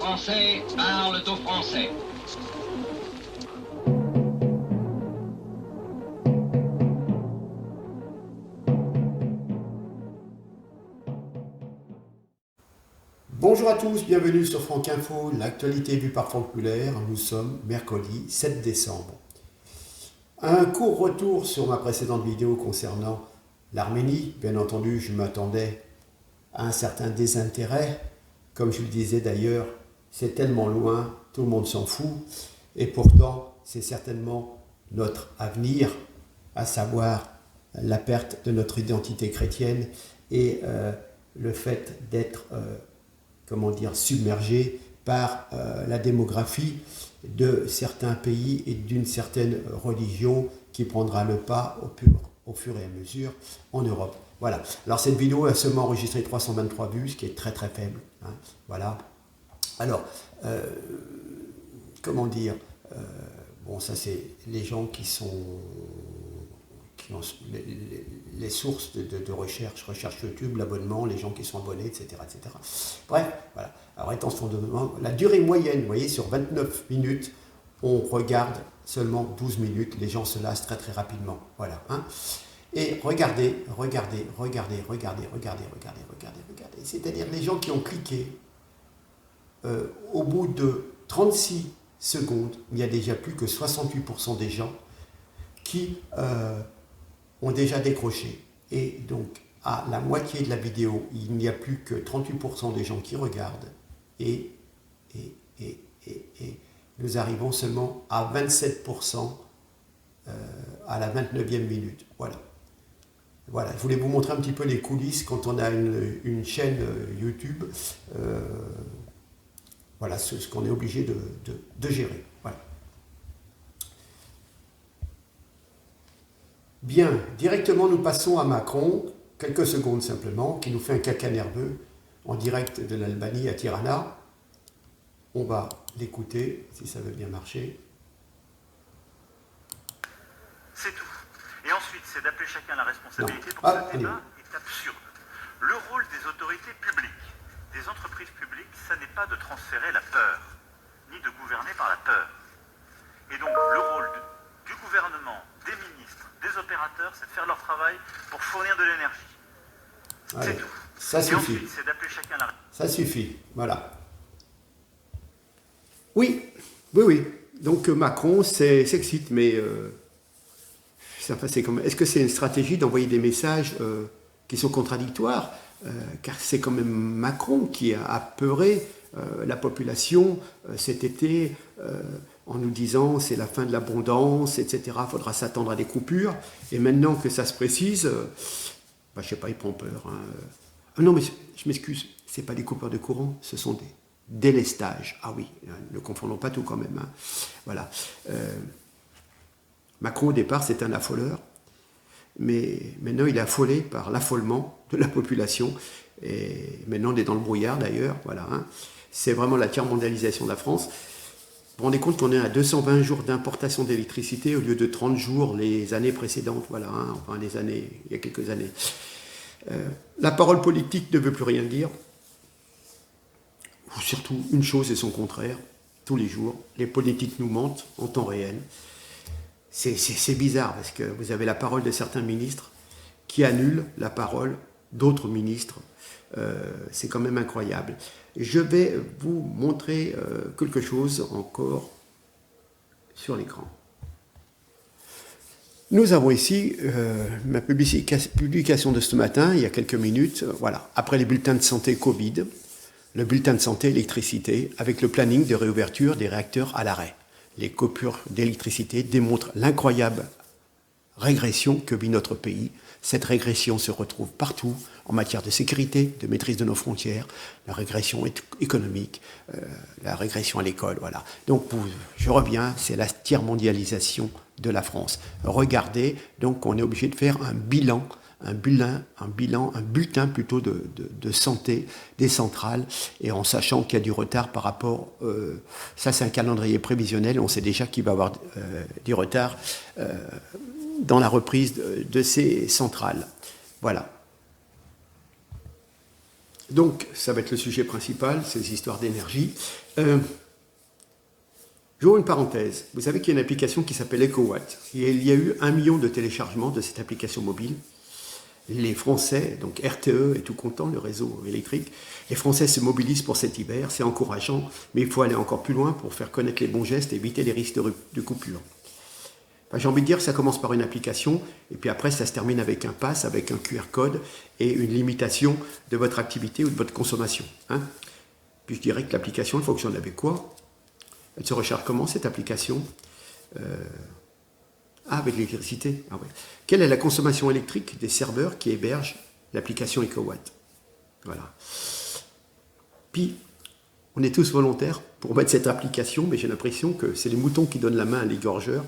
Français parlent aux Français. Bonjour à tous, bienvenue sur Franck Info, l'actualité vue par Franck Muller. Nous sommes mercredi 7 décembre. Un court retour sur ma précédente vidéo concernant l'Arménie. Bien entendu, je m'attendais à un certain désintérêt. Comme je le disais d'ailleurs, c'est tellement loin, tout le monde s'en fout. Et pourtant, c'est certainement notre avenir, à savoir la perte de notre identité chrétienne et le fait d'être submergé par la démographie de certains pays et d'une certaine religion qui prendra le pas au fur et à mesure en Europe. Voilà. Alors cette vidéo a seulement enregistré 323 vues, ce qui est très très faible. Hein. Voilà. Alors, bon, ça c'est les gens qui ont les sources de recherche YouTube, l'abonnement, les gens qui sont abonnés, etc. etc. Bref, voilà. Alors, attention, la durée moyenne, vous voyez, sur 29 minutes, on regarde seulement 12 minutes. Les gens se lassent très très rapidement. Voilà. Hein. Et regardez. C'est-à-dire les gens qui ont cliqué, au bout de 36 secondes, il n'y a déjà plus que 68% des gens qui ont déjà décroché. Et donc, à la moitié de la vidéo, il n'y a plus que 38% des gens qui regardent. Et nous arrivons seulement à 27% à la 29e minute. Voilà. Voilà, je voulais vous montrer un petit peu les coulisses quand on a une chaîne YouTube. Voilà ce qu'on est obligé de gérer. Voilà. Bien, directement nous passons à Macron, quelques secondes simplement, qui nous fait un caca nerveux en direct de l'Albanie à Tirana. On va l'écouter, si ça veut bien marcher. C'est tout. Et ensuite, c'est d'appeler chacun à la responsabilité. Donc ce débat est absurde. Le rôle des autorités publiques, des entreprises publiques, ça n'est pas de transférer la peur, ni de gouverner par la peur. Et donc le rôle du gouvernement, des ministres, des opérateurs, c'est de faire leur travail pour fournir de l'énergie. C'est tout. Ça suffit. Et ensuite, c'est d'appeler chacun à la... Ça suffit, voilà. Oui. Donc Macron s'excite, mais est-ce que c'est une stratégie d'envoyer des messages qui sont contradictoires, car c'est quand même Macron qui a apeuré la population cet été en nous disant c'est la fin de l'abondance, etc. Il faudra s'attendre à des coupures. Et maintenant que ça se précise, je ne sais pas, il prend peur. Hein. Non, mais je m'excuse, ce n'est pas des coupures de courant, ce sont des délestages. Ah oui, ne confondons pas tout quand même. Hein. Voilà. Macron, au départ, c'est un affoleur, mais maintenant, il est affolé par l'affolement de la population. Et maintenant, on est dans le brouillard, d'ailleurs. Voilà, hein. C'est vraiment la tiers-mondialisation de la France. Vous vous rendez compte qu'on est à 220 jours d'importation d'électricité au lieu de 30 jours les années précédentes. Voilà, hein. Enfin, il y a quelques années. La parole politique ne veut plus rien dire. Ou surtout, une chose et son contraire. Tous les jours, les politiques nous mentent en temps réel. C'est bizarre parce que vous avez la parole de certains ministres qui annulent la parole d'autres ministres. C'est quand même incroyable. Je vais vous montrer quelque chose encore sur l'écran. Nous avons ici ma publication de ce matin, il y a quelques minutes. Voilà, après les bulletins de santé Covid, le bulletin de santé électricité avec le planning de réouverture des réacteurs à l'arrêt. Les coupures d'électricité démontrent l'incroyable régression que vit notre pays. Cette régression se retrouve partout en matière de sécurité, de maîtrise de nos frontières, la régression économique, la régression à l'école. Voilà. Donc, je reviens, c'est la tiers-mondialisation de la France. Regardez, donc on est obligé de faire un bulletin plutôt de santé des centrales, et en sachant qu'il y a du retard par rapport, ça c'est un calendrier prévisionnel, on sait déjà qu'il va y avoir du retard dans la reprise de ces centrales. Voilà. Donc, ça va être le sujet principal, ces histoires d'énergie. J'ouvre une parenthèse. Vous savez qu'il y a une application qui s'appelle EcoWatt. Et il y a eu 1 million de téléchargements de cette application mobile. Les Français, donc RTE est tout content, le réseau électrique, les Français se mobilisent pour cet hiver, c'est encourageant, mais il faut aller encore plus loin pour faire connaître les bons gestes et éviter les risques de coupure. Enfin, j'ai envie de dire que ça commence par une application, et puis après ça se termine avec un pass, avec un QR code et une limitation de votre activité ou de votre consommation. Hein. Puis je dirais que l'application, elle fonctionne avec quoi? Elle se recharge comment cette application? Avec l'électricité. Ah ouais. Quelle est la consommation électrique des serveurs qui hébergent l'application EcoWatt? Voilà. Puis, on est tous volontaires pour mettre cette application, mais j'ai l'impression que c'est les moutons qui donnent la main à l'égorgeur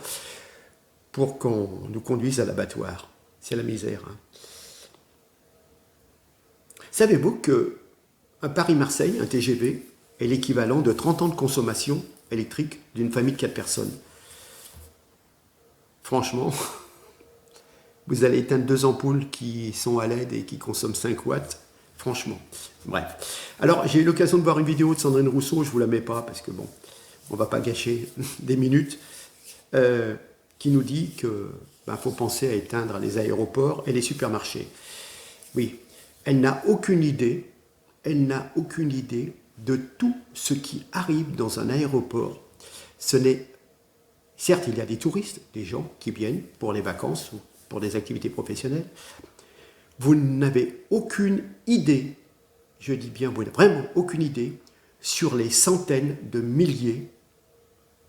pour qu'on nous conduise à l'abattoir. C'est la misère. Hein. Savez-vous qu'un Paris-Marseille, un TGV, est l'équivalent de 30 ans de consommation électrique d'une famille de 4 personnes? Franchement, vous allez éteindre 2 ampoules qui sont à LED et qui consomment 5 watts. Franchement. Bref. Alors, j'ai eu l'occasion de voir une vidéo de Sandrine Rousseau, je ne vous la mets pas parce que bon, on ne va pas gâcher des minutes, qui nous dit que faut penser à éteindre les aéroports et les supermarchés. Oui, elle n'a aucune idée de tout ce qui arrive dans un aéroport. Certes, il y a des touristes, des gens qui viennent pour les vacances ou pour des activités professionnelles. Vous n'avez aucune idée, je dis bien, vous n'avez vraiment aucune idée sur les centaines de milliers,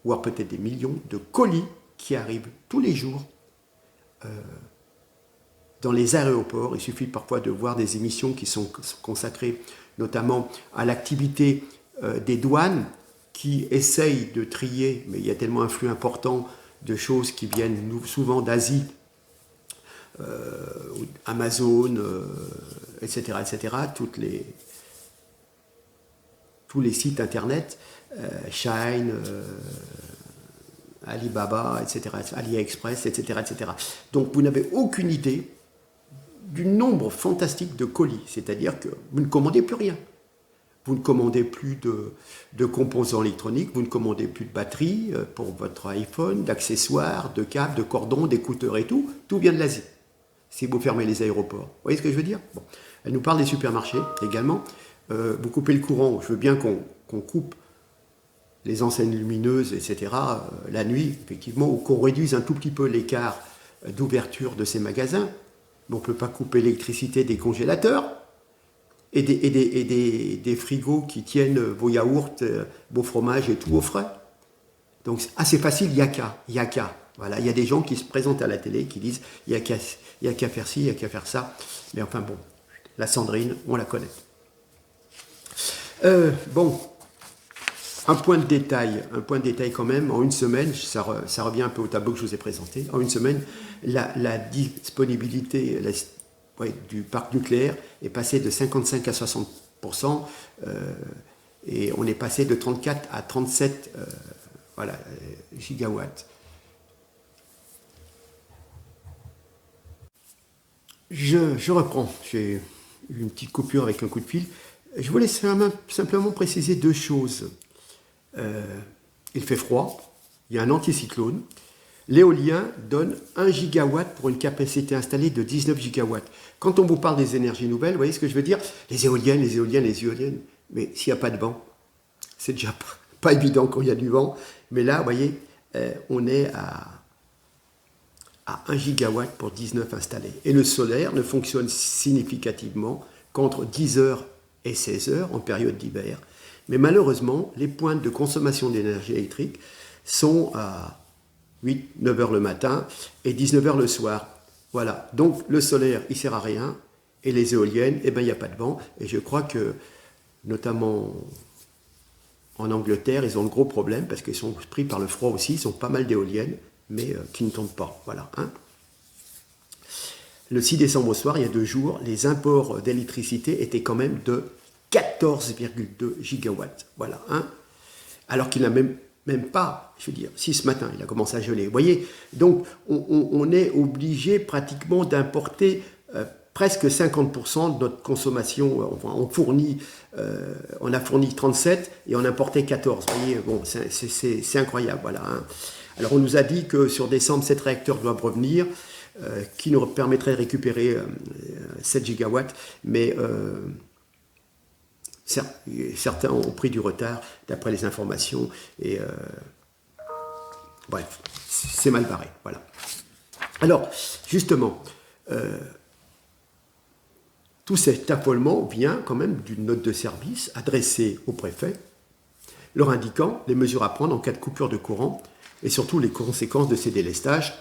voire peut-être des millions de colis qui arrivent tous les jours dans les aéroports. Il suffit parfois de voir des émissions qui sont consacrées notamment à l'activité des douanes, qui essayent de trier, mais il y a tellement un flux important de choses qui viennent souvent d'Asie, Amazon, etc., tous les sites internet, Shine, Alibaba, etc., AliExpress, etc., etc. Donc vous n'avez aucune idée du nombre fantastique de colis, c'est-à-dire que vous ne commandez plus rien. Vous ne commandez plus de composants électroniques, vous ne commandez plus de batterie pour votre iPhone, d'accessoires, de câbles, de cordons, d'écouteurs et tout. Tout vient de l'Asie, si vous fermez les aéroports. Vous voyez ce que je veux dire? Bon. Elle nous parle des supermarchés également. Vous coupez le courant, je veux bien qu'on coupe les enseignes lumineuses, etc., la nuit, effectivement, ou qu'on réduise un tout petit peu l'écart d'ouverture de ces magasins. Mais on ne peut pas couper l'électricité des congélateurs. Et des frigos qui tiennent vos yaourts, vos fromages et tout au frais. Donc, c'est facile, il n'y a qu'à. Voilà, il y a des gens qui se présentent à la télé, qui disent, il n'y a qu'à faire ci, il n'y a qu'à faire ça. Mais enfin bon, la Sandrine, on la connaît. Bon, un point de détail quand même. En une semaine, ça revient un peu au tableau que je vous ai présenté. En une semaine, la disponibilité du parc nucléaire est passé de 55 à 60%, et on est passé de 34 à 37 gigawatts. Je reprends, j'ai eu une petite coupure avec un coup de fil. Je voulais simplement préciser 2 choses. Il fait froid, il y a un anticyclone. L'éolien donne 1 gigawatt pour une capacité installée de 19 gigawatts. Quand on vous parle des énergies nouvelles, vous voyez ce que je veux dire? Les éoliennes. Mais s'il n'y a pas de vent, c'est déjà pas évident quand il y a du vent. Mais là, vous voyez, on est à 1 gigawatt pour 19 installés. Et le solaire ne fonctionne significativement qu'entre 10h et 16h en période d'hiver. Mais malheureusement, les pointes de consommation d'énergie électrique sont à 8, 9h le matin et 19h le soir. Voilà, donc le solaire, il ne sert à rien, et les éoliennes, il n'y a pas de vent. Et je crois que, notamment en Angleterre, ils ont de gros problèmes, parce qu'ils sont pris par le froid aussi, ils ont pas mal d'éoliennes, mais qui ne tombent pas. Voilà. Hein. Le 6 décembre au soir, il y a 2 jours, les imports d'électricité étaient quand même de 14,2 gigawatts. Voilà. Hein. Alors qu'il n'a même pas, je veux dire, si ce matin, il a commencé à geler. Vous voyez, donc on est obligé pratiquement d'importer presque 50% de notre consommation, enfin, on a fourni 37 et on importait 14. Vous voyez, bon, c'est incroyable. Voilà, hein. Alors on nous a dit que sur décembre, 7 réacteurs doivent revenir, qui nous permettrait de récupérer 7 gigawatts, mais certains ont pris du retard d'après les informations, et bref, c'est mal barré. Voilà. Alors, justement, tout cet affolement vient quand même d'une note de service adressée au préfet, leur indiquant les mesures à prendre en cas de coupure de courant et surtout les conséquences de ces délestages.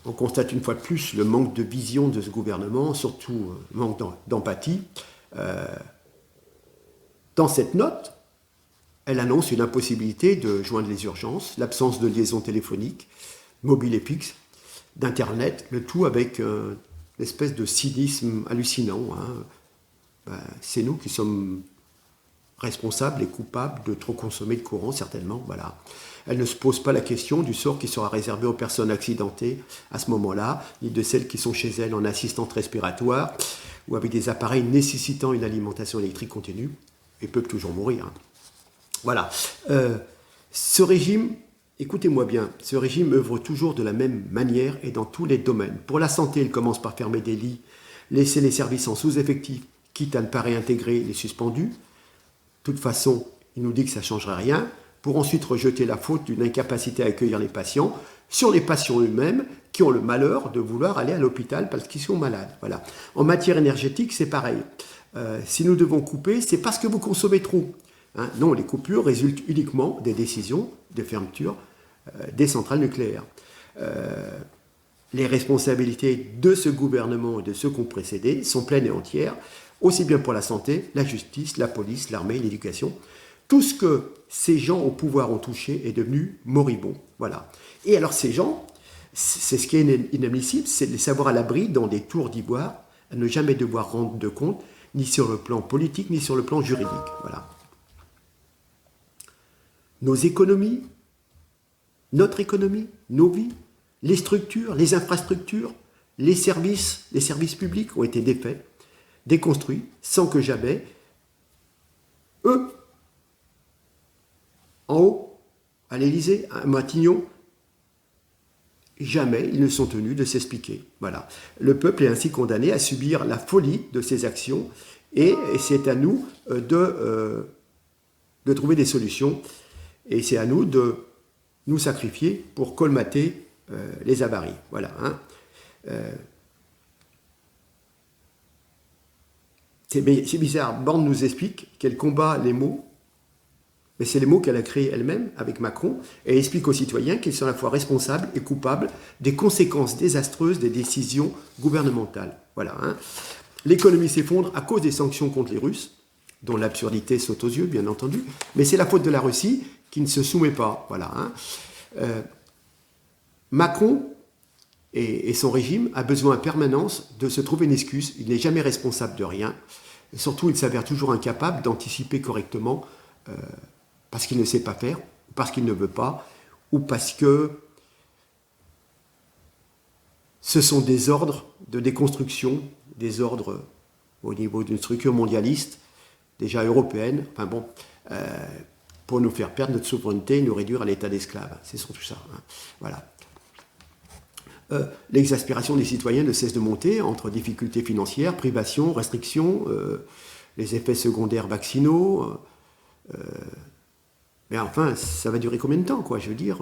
On constate une fois de plus le manque de vision de ce gouvernement, surtout manque d'empathie. Dans cette note, elle annonce une impossibilité de joindre les urgences, l'absence de liaison téléphonique, mobile et fixe, d'Internet, le tout avec une espèce de cynisme hallucinant. Hein. C'est nous qui sommes responsables et coupables de trop consommer de courant, certainement. Voilà. Elle ne se pose pas la question du sort qui sera réservé aux personnes accidentées à ce moment-là, ni de celles qui sont chez elles en assistance respiratoire ou avec des appareils nécessitant une alimentation électrique continue et peuvent toujours mourir. Hein. Voilà. Ce régime, écoutez-moi bien, ce régime œuvre toujours de la même manière et dans tous les domaines. Pour la santé, il commence par fermer des lits, laisser les services en sous-effectif, quitte à ne pas réintégrer les suspendus. De toute façon, il nous dit que ça ne changerait rien, pour ensuite rejeter la faute d'une incapacité à accueillir les patients sur les patients eux-mêmes qui ont le malheur de vouloir aller à l'hôpital parce qu'ils sont malades. Voilà. En matière énergétique, c'est pareil. Si nous devons couper, c'est parce que vous consommez trop. Hein, non, les coupures résultent uniquement des décisions de fermeture des centrales nucléaires. Les responsabilités de ce gouvernement et de ceux qui ont précédé sont pleines et entières, aussi bien pour la santé, la justice, la police, l'armée, l'éducation. Tout ce que ces gens au pouvoir ont touché est devenu moribond. Voilà. Et alors ces gens, c'est ce qui est inadmissible, c'est de les savoir à l'abri dans des tours d'ivoire, à ne jamais devoir rendre de compte, ni sur le plan politique, ni sur le plan juridique. Voilà. Nos économies, notre économie, nos vies, les structures, les infrastructures, les services publics ont été défaits, déconstruits, sans que jamais, eux, en haut, à l'Élysée, à Matignon, jamais ils ne sont tenus de s'expliquer. Voilà. Le peuple est ainsi condamné à subir la folie de ces actions et c'est à nous de trouver des solutions et c'est à nous de nous sacrifier pour colmater les avaries. Voilà. Hein. C'est bizarre. Borne nous explique qu'elle combat les mots, mais c'est les mots qu'elle a créés elle-même avec Macron, et elle explique aux citoyens qu'ils sont à la fois responsables et coupables des conséquences désastreuses des décisions gouvernementales. Voilà. Hein. L'économie s'effondre à cause des sanctions contre les Russes, dont l'absurdité saute aux yeux, bien entendu, mais c'est la faute de la Russie qui ne se soumet pas. Voilà. Hein. Macron et son régime a besoin en permanence de se trouver une excuse. Il n'est jamais responsable de rien. Et surtout, il s'avère toujours incapable d'anticiper correctement parce qu'il ne sait pas faire, parce qu'il ne veut pas, ou parce que ce sont des ordres de déconstruction, des ordres au niveau d'une structure mondialiste, déjà européenne, enfin bon, pour nous faire perdre notre souveraineté et nous réduire à l'état d'esclave. C'est surtout ça. Hein. Voilà. L'exaspération des citoyens ne cesse de monter entre difficultés financières, privations, restrictions, les effets secondaires vaccinaux. Mais enfin, ça va durer combien de temps, quoi? Je veux dire,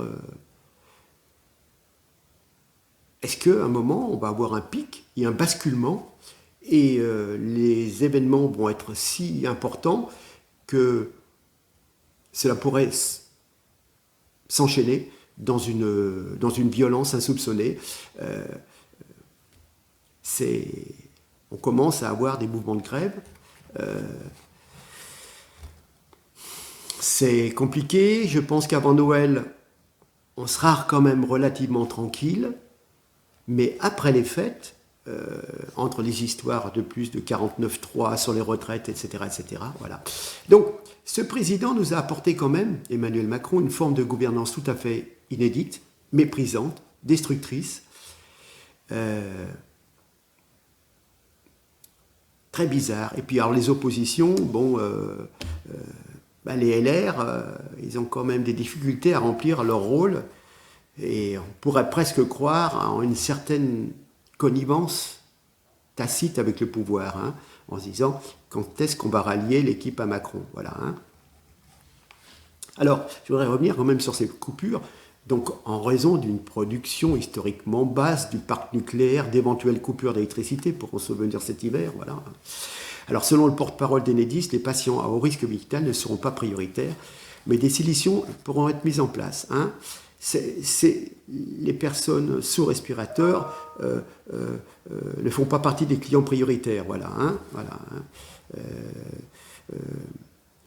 est-ce qu'à un moment, on va avoir un pic et un basculement et les événements vont être si importants que cela pourrait s'enchaîner dans une violence insoupçonnée. On commence à avoir des mouvements de grève. C'est compliqué. Je pense qu'avant Noël, on sera quand même relativement tranquille. Mais après les fêtes, entre les histoires de plus de 49.3 sur les retraites, etc., voilà. Donc, ce président nous a apporté quand même, Emmanuel Macron, une forme de gouvernance tout à fait inédite, méprisante, destructrice. très bizarre. Et puis alors les oppositions, bon, les LR, ils ont quand même des difficultés à remplir leur rôle. Et on pourrait presque croire en une certaine connivence tacite avec le pouvoir, hein, en se disant quand est-ce qu'on va rallier l'équipe à Macron, voilà. Hein. Alors, je voudrais revenir quand même sur ces coupures. Donc, en raison d'une production historiquement basse du parc nucléaire, d'éventuelles coupures d'électricité pourront survenir cet hiver, voilà. Alors, selon le porte-parole d'Enedis, les patients à haut risque vital ne seront pas prioritaires, mais des solutions pourront être mises en place. Hein. Les personnes sous respirateur ne font pas partie des clients prioritaires, voilà. Hein, voilà hein.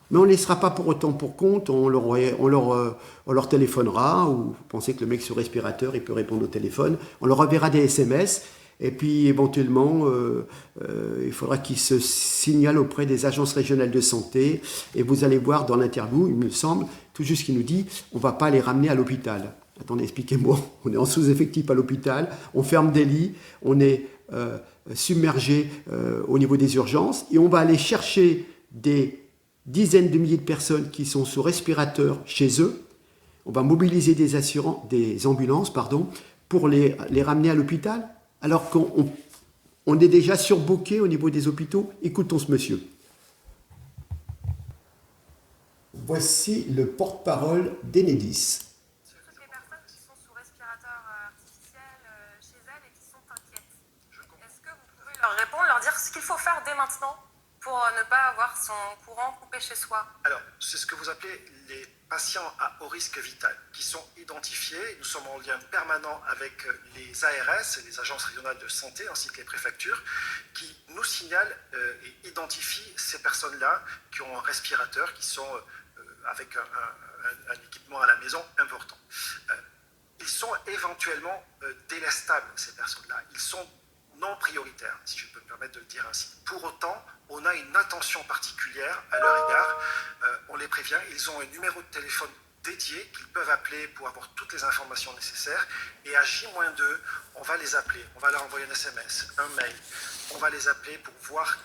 Mais on ne laissera pas pour autant pour compte, on leur téléphonera, ou vous pensez que le mec sur respirateur, il peut répondre au téléphone, on leur enverra des SMS, et puis éventuellement, il faudra qu'ils se signalent auprès des agences régionales de santé, et vous allez voir dans l'interview, il me semble, tout juste qu'il nous dit, on ne va pas les ramener à l'hôpital. Attendez, expliquez-moi, on est en sous-effectif à l'hôpital, on ferme des lits, on est submergé au niveau des urgences, et on va aller chercher des dizaines de milliers de personnes qui sont sous respirateur chez eux. On va mobiliser des ambulances pour les ramener à l'hôpital, alors qu'on est déjà surbooké au niveau des hôpitaux. Écoutons ce monsieur. Voici le porte-parole d'Enedis. Toutes les personnes qui sont sous respirateur artificiel chez elles et qui sont inquiètes, est-ce que vous pouvez leur répondre, leur dire ce qu'il faut faire dès maintenant pour ne pas avoir son courant coupé chez soi? Alors, c'est ce que vous appelez les patients à haut risque vital, qui sont identifiés. Nous sommes en lien permanent avec les ARS, les agences régionales de santé, ainsi que les préfectures, qui nous signalent et identifient ces personnes-là qui ont un respirateur, qui sont avec un équipement à la maison important. Ils sont éventuellement délestables, ces personnes-là. Ils sont non prioritaires, si je peux me permettre de le dire ainsi. Pour autant, on a une attention particulière à leur égard. On les prévient, ils ont un numéro de téléphone dédié qu'ils peuvent appeler pour avoir toutes les informations nécessaires. Et à J-2, on va les appeler, on va leur envoyer un SMS, un mail. On va les appeler pour voir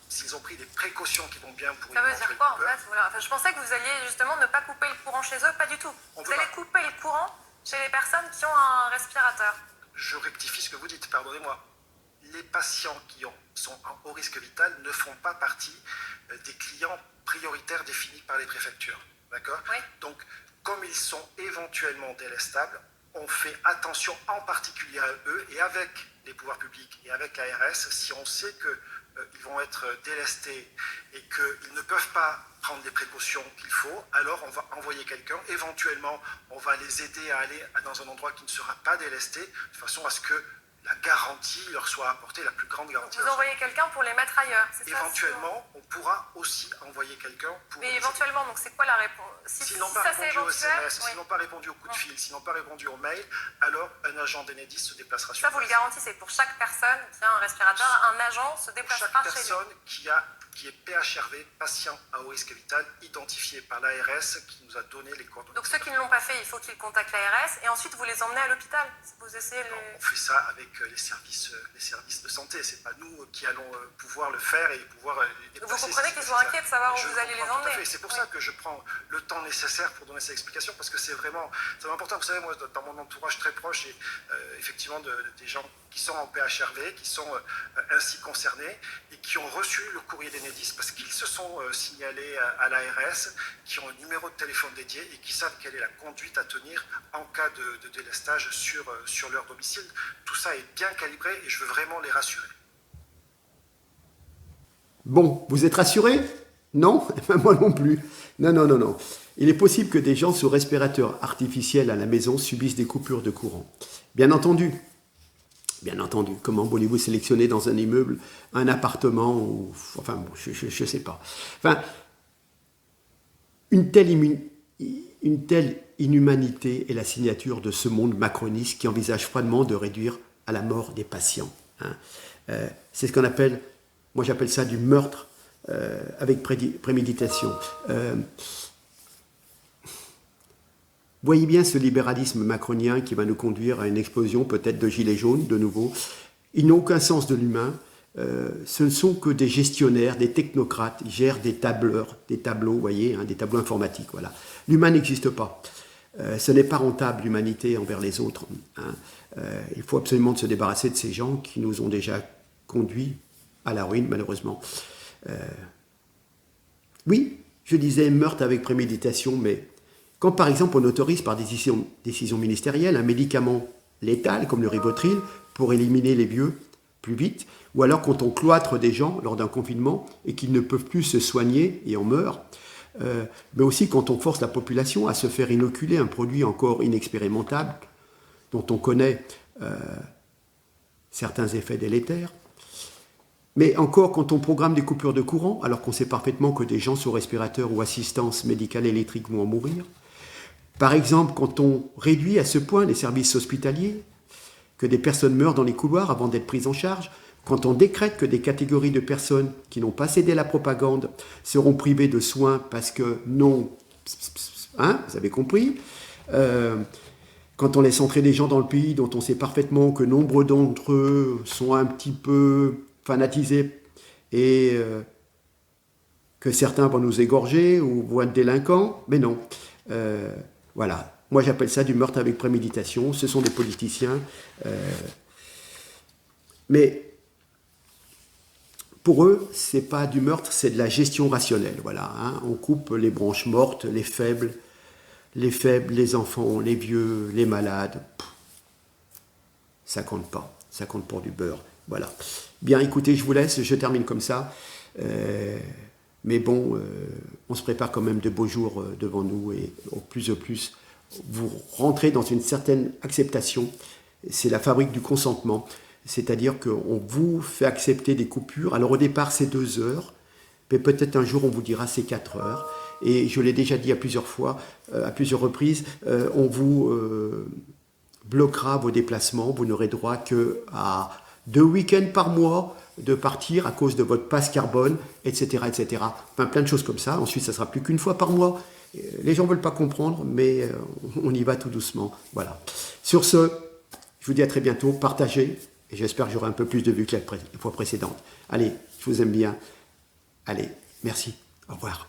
s'ils ont pris des précautions qui vont bien pour... Ça veut dire quoi en fait, voilà. Enfin, je pensais que vous alliez justement ne pas couper le courant chez eux, pas du tout. Vous allez couper le courant chez les personnes qui ont un respirateur. Je rectifie ce que vous dites, pardonnez-moi. Les patients qui sont en haut risque vital ne font pas partie des clients prioritaires définis par les préfectures. D'accord ? Oui. Donc, comme ils sont éventuellement délestables, on fait attention en particulier à eux et avec les pouvoirs publics et avec l'ARS, si on sait qu'ils vont être délestés et qu'ils ne peuvent pas prendre les précautions qu'il faut, alors on va envoyer quelqu'un. Éventuellement, on va les aider à aller dans un endroit qui ne sera pas délesté, de façon à ce que la garantie leur soit apportée, la plus grande garantie. Vous envoyez quelqu'un pour les mettre ailleurs, c'est ça? Éventuellement, on pourra aussi envoyer quelqu'un pour... Mais éventuellement, donc c'est quoi la réponse? S'ils n'ont pas répondu au SMS, s'ils n'ont pas répondu au coup de fil, s'ils n'ont pas répondu au mail, alors un agent d'Enedis se déplacera sur place. Ça, vous le garantissez, pour chaque personne qui a un respirateur, un agent se déplacera chez lui. Chaque personne qui est PHRV, patient à haut risque vital, identifié par l'ARS, qui nous a donné les coordonnées. Donc ceux qui ne l'ont pas fait, il faut qu'ils contactent l'ARS et ensuite vous les emmenez à l'hôpital. Vous essayez On fait ça avec les services de santé. C'est pas nous qui allons pouvoir le faire et pouvoir les déplacer. Vous comprenez qu'ils sont inquiets de savoir où vous allez les emmener. C'est pour ça que je prends le temps nécessaire pour donner ces explications, parce que c'est vraiment important. Vous savez, moi, dans mon entourage très proche, j'ai effectivement des gens qui sont en PHRV, qui sont ainsi concernés et qui ont reçu le courrier d'Enedis parce qu'ils se sont signalés à l'ARS, qui ont un numéro de téléphone dédié et qui savent quelle est la conduite à tenir en cas de délestage sur leur domicile. Tout ça est bien calibré et je veux vraiment les rassurer. Bon, vous êtes rassurés? Non? Moi non plus. Non. Il est possible que des gens sous respirateur artificiel à la maison subissent des coupures de courant. Bien entendu, comment voulez-vous sélectionner dans un immeuble un appartement ou... Enfin, bon, je ne sais pas. Enfin, une telle inhumanité est la signature de ce monde macroniste qui envisage froidement de réduire à la mort des patients. Hein. C'est ce qu'on appelle, moi j'appelle ça du meurtre avec préméditation. Voyez bien ce libéralisme macronien qui va nous conduire à une explosion peut-être de gilets jaunes de nouveau. Ils n'ont aucun sens de l'humain. ce ne sont que des gestionnaires, des technocrates, ils gèrent des tableurs, des tableaux, vous voyez, hein, des tableaux informatiques. Voilà. L'humain n'existe pas. Ce n'est pas rentable, l'humanité envers les autres. Hein. Il faut absolument se débarrasser de ces gens qui nous ont déjà conduits à la ruine, malheureusement. Oui, je disais meurtre avec préméditation, mais quand par exemple on autorise par décision ministérielle un médicament létal comme le Rivotril pour éliminer les vieux plus vite, ou alors quand on cloître des gens lors d'un confinement et qu'ils ne peuvent plus se soigner et en meurent, mais aussi quand on force la population à se faire inoculer un produit encore inexpérimentable, dont on connaît certains effets délétères, mais encore quand on programme des coupures de courant, alors qu'on sait parfaitement que des gens sous respirateur ou assistance médicale électrique vont en mourir. Par exemple, quand on réduit à ce point les services hospitaliers, que des personnes meurent dans les couloirs avant d'être prises en charge, quand on décrète que des catégories de personnes qui n'ont pas cédé à la propagande seront privées de soins parce que non, hein, vous avez compris, quand on laisse entrer des gens dans le pays dont on sait parfaitement que nombre d'entre eux sont un petit peu fanatisés et que certains vont nous égorger ou vont être délinquants, mais non. Voilà. Moi, j'appelle ça du meurtre avec préméditation. Ce sont des politiciens. Mais pour eux, ce n'est pas du meurtre, c'est de la gestion rationnelle. Voilà, hein. On coupe les branches mortes, les faibles, les enfants, les vieux, les malades. Ça compte pas. Ça compte pour du beurre. Voilà. Bien, écoutez, je vous laisse. Je termine comme ça. Mais bon, on se prépare quand même de beaux jours devant nous et au plus, vous rentrez dans une certaine acceptation. C'est la fabrique du consentement. C'est-à-dire qu'on vous fait accepter des coupures. Alors au départ, c'est 2 heures, mais peut-être un jour, on vous dira c'est 4 heures. Et je l'ai déjà dit à plusieurs fois, à plusieurs reprises, on vous bloquera vos déplacements. Vous n'aurez droit qu'à 2 week-ends par mois de partir à cause de votre passe carbone, etc., etc. Enfin, plein de choses comme ça. Ensuite, ça ne sera plus qu'une fois par mois. Les gens ne veulent pas comprendre, mais on y va tout doucement. Voilà. Sur ce, je vous dis à très bientôt. Partagez. Et j'espère que j'aurai un peu plus de vues que la fois précédente. Allez, je vous aime bien. Allez, merci. Au revoir.